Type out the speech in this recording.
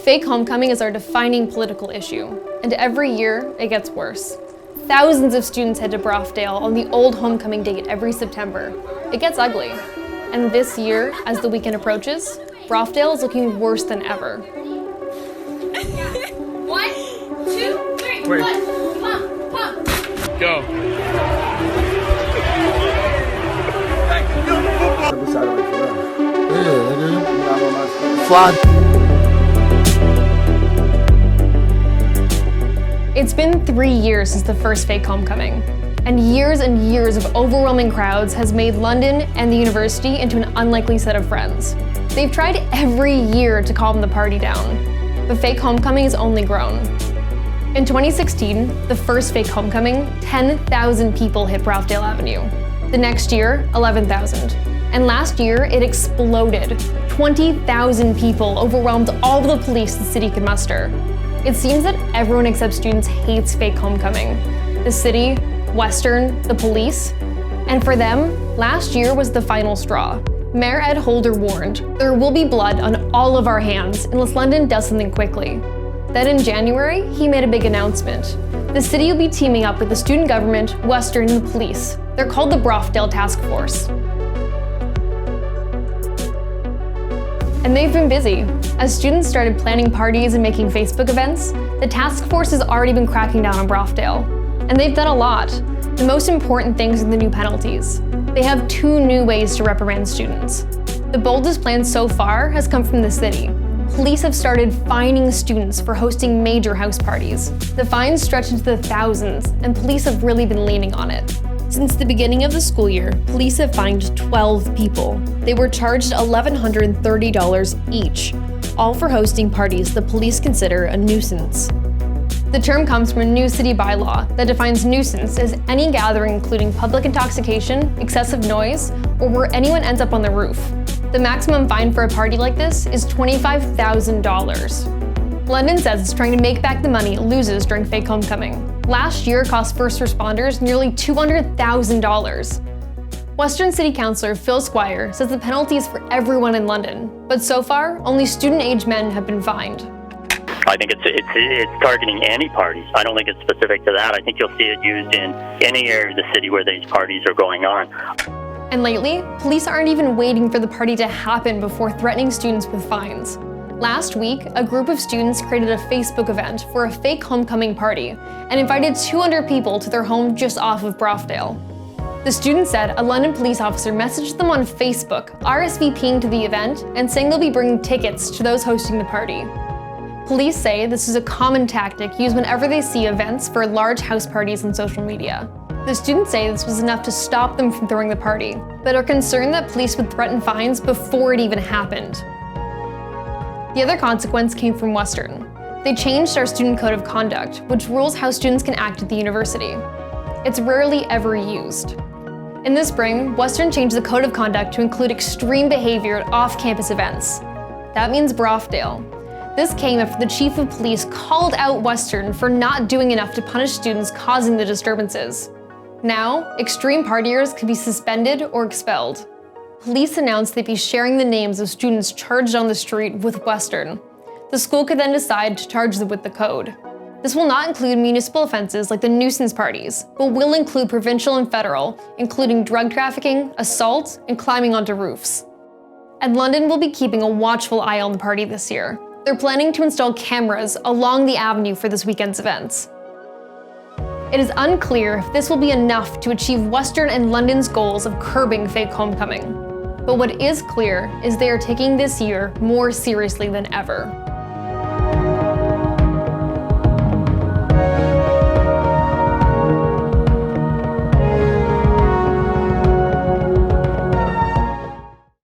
Fake homecoming is our defining political issue, and every year it gets worse. Thousands of students head to Brofdale on the old homecoming date every September. It gets ugly. And this year, as the weekend approaches, Brofdale is looking worse than ever. 1, 2, 3, Wait. Pump. Go. It's been 3 years since the first fake homecoming, and years of overwhelming crowds has made London and the university into an unlikely set of friends. They've tried every year to calm the party down, but fake homecoming has only grown. In 2016, the first fake homecoming, 10,000 people hit Brofdale Avenue. The next year, 11,000. And last year, it exploded. 20,000 people overwhelmed all the police the city could muster. It seems that everyone except students hates fake homecoming. The city, Western, the police. And for them, last year was the final straw. Mayor Ed Holder warned, there will be blood on all of our hands unless London does something quickly. Then in January, he made a big announcement. The city will be teaming up with the student government, Western, and the police. They're called the Brofdale Task Force. And they've been busy. As students started planning parties and making Facebook events, the task force has already been cracking down on Brofdale. And they've done a lot. The most important things are the new penalties. They have 2 new ways to reprimand students. The boldest plan so far has come from the city. Police have started fining students for hosting major house parties. The fines stretch into the thousands, and police have really been leaning on it. Since the beginning of the school year, police have fined 12 people. They were charged $1,130 each, all for hosting parties the police consider a nuisance. The term comes from a new city bylaw that defines nuisance as any gathering including public intoxication, excessive noise, or where anyone ends up on the roof. The maximum fine for a party like this is $25,000. London says it's trying to make back the money it loses during fake homecoming. Last year cost first responders nearly $200,000. Western City Councillor Phil Squire says the penalty is for everyone in London, but so far, only student-age men have been fined. I think it's targeting any parties. I don't think it's specific to that. I think you'll see it used in any area of the city where these parties are going on. And lately, police aren't even waiting for the party to happen before threatening students with fines. Last week, a group of students created a Facebook event for a fake homecoming party and invited 200 people to their home just off of Brofdale. The students said a London police officer messaged them on Facebook, RSVPing to the event and saying they'll be bringing tickets to those hosting the party. Police say this is a common tactic used whenever they see events for large house parties on social media. The students say this was enough to stop them from throwing the party, but are concerned that police would threaten fines before it even happened. The other consequence came from Western. They changed our student code of conduct, which rules how students can act at the university. It's rarely ever used. In the spring, Western changed the code of conduct to include extreme behavior at off-campus events. That means Brofdale. This came after the chief of police called out Western for not doing enough to punish students causing the disturbances. Now, extreme partiers could be suspended or expelled. Police announced they'd be sharing the names of students charged on the street with Western. The school could then decide to charge them with the code. This will not include municipal offenses like the nuisance parties, but will include provincial and federal, including drug trafficking, assault, and climbing onto roofs. And London will be keeping a watchful eye on the party this year. They're planning to install cameras along the avenue for this weekend's events. It is unclear if this will be enough to achieve Western and London's goals of curbing fake homecoming. But what is clear is they are taking this year more seriously than ever.